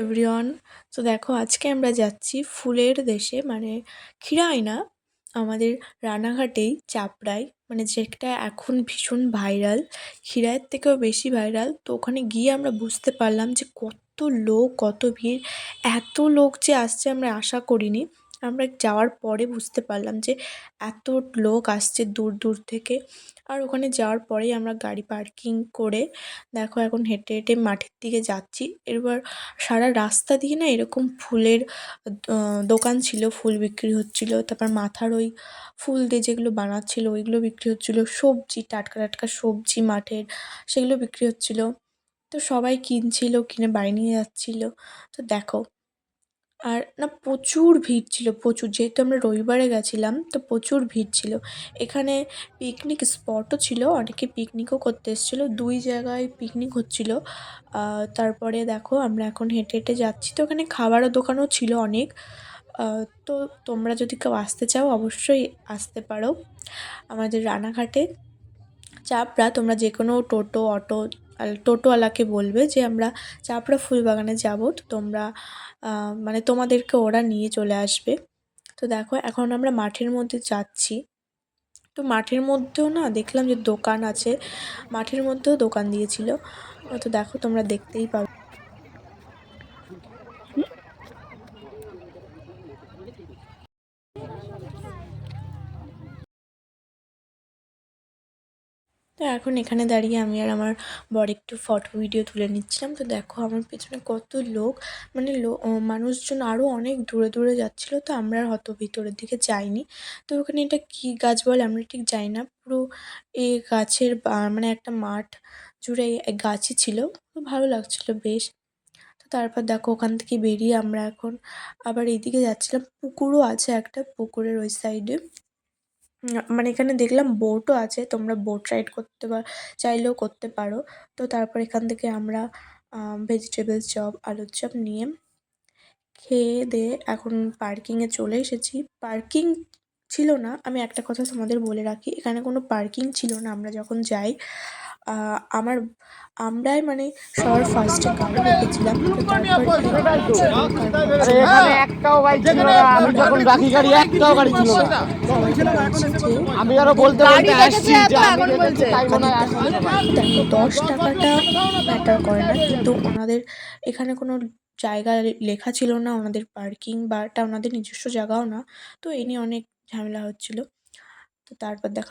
Everyone. তো দেখো আজকে আমরা যাচ্ছি ফুলের দেশে, মানে ক্ষীরাই না, আমাদের রানাঘাটেই চাপড়ায়, মানে যেটা এখন ভীষণ ভাইরাল, ক্ষীরাইয়ের থেকেও বেশি ভাইরাল। তো ওখানে গিয়ে আমরা বুঝতে পারলাম যে কত লোক, কত ভিড়, এত লোক যে আসছে আমরা আশা করিনি। আমরা যাওয়ার পরে বুঝতে পারলাম যে এত লোক আসছে দূর দূর থেকে। আর ওখানে যাওয়ার পরেই আমরা গাড়ি পার্কিং করে দেখো এখন হেঁটে হেঁটে মাঠের দিকে যাচ্ছি। এবার সারা রাস্তা দিয়ে না এরকম ফুলের দোকান ছিল, ফুল বিক্রি হচ্ছিল। তারপর মাথার ওই ফুল দিয়ে যেগুলো বানাচ্ছিল ওইগুলো বিক্রি হচ্ছিল, সবজি, টাটকা টাটকা সবজি মাঠের, সেগুলো বিক্রি হচ্ছিল। তো সবাই কিনছিল, কিনে বাড়ি নিয়ে যাচ্ছিল। তো দেখো, আর না প্রচুর ভিড় ছিল, প্রচুর, যেহেতু আমরা রবিবারে গেছিলাম তো প্রচুর ভিড় ছিল। এখানে পিকনিক স্পটও ছিল, অনেকে পিকনিকও করতে এসেছিলো, দুই জায়গায় পিকনিক হচ্ছিল। তারপরে দেখো আমরা এখন হেঁটে হেঁটে যাচ্ছি, তো এখানে খাবারের দোকানও ছিল অনেক। তো তোমরা যদি কেউ আসতে চাও অবশ্যই আসতে পারো আমাদের রানাঘাটে চাপড়া। তোমরা যে কোনো টোটো, অটো, টোটোওয়ালাকে বলবে যে আমরা চাপড়া ফুলবাগানে যাব, তো তোমরা মানে তোমাদেরকে ওরা নিয়ে চলে আসবে। তো দেখো এখন আমরা মাঠের মধ্যে যাচ্ছি। তো মাঠের মধ্যেও না দেখলাম যে দোকান আছে, মাঠের মধ্যেও দোকান দিয়েছিল। তো দেখো তোমরা দেখতেই পাবে। তো এখন এখানে দাঁড়িয়ে আমি আর আমার বর একটু ফটো ভিডিও তুলে নিচ্ছিলাম। তো দেখো আমার পেছনে কত লোক, মানে মানুষজন আরও অনেক দূরে দূরে যাচ্ছিল। তো আমরা আর অত ভিতরের দিকে যাইনি। তো ওখানে এটা কী গাছ বলে আমরা ঠিক জানি না, পুরো এই গাছের মানে একটা মাঠ জুড়ে গাছই ছিল। তো ভালো লাগছিল বেশ। তো তারপর দেখো ওখান থেকে বেরিয়ে আমরা এখন আবার এইদিকে যাচ্ছিলাম, পুকুরও আছে একটা, পুকুরের ওই সাইডে মানে এখানে দেখলাম বোটও আছে, তোমরা বোট রাইড করতে চাইলেও করতে পারো। তো তারপর এখান থেকে আমরা ভেজিটেবল চপ, আলুর চপ নিয়ে খেয়ে দিয়ে এখন পার্কিংয়ে চলে এসেছি। পার্কিং ছিল না, আমি একটা কথা তোমাদের বলে রাখি, এখানে কোনো পার্কিং ছিল না আমরা যখন যাই। আমার আমরাই মানে সবার ফার্স্টে গাড়ি রেখেছিলাম, তো তারপর এখানে ছোটো কার বড় একটাও গাড়ি ছিল না। আমি যখন রাখি গাড়ি একটাও গাড়ি ছিল না। সবাইকে বলছি যে আমি আরো বলতে বলতে আসছি যে আমি দেখেছি তাই টাকা মনে হয় দিতে আসেনি। হয়। দেখো 10 টাকাটা ম্যাটার করে না, কিন্তু ওনাদের এখানে কোনো জায়গা লেখা ছিল না ওনাদের পার্কিং, বা এটা ওনাদের নিজস্ব জায়গাও না। তো এই নিয়ে অনেক ঝামেলা হচ্ছিল। তো তারপর দেখা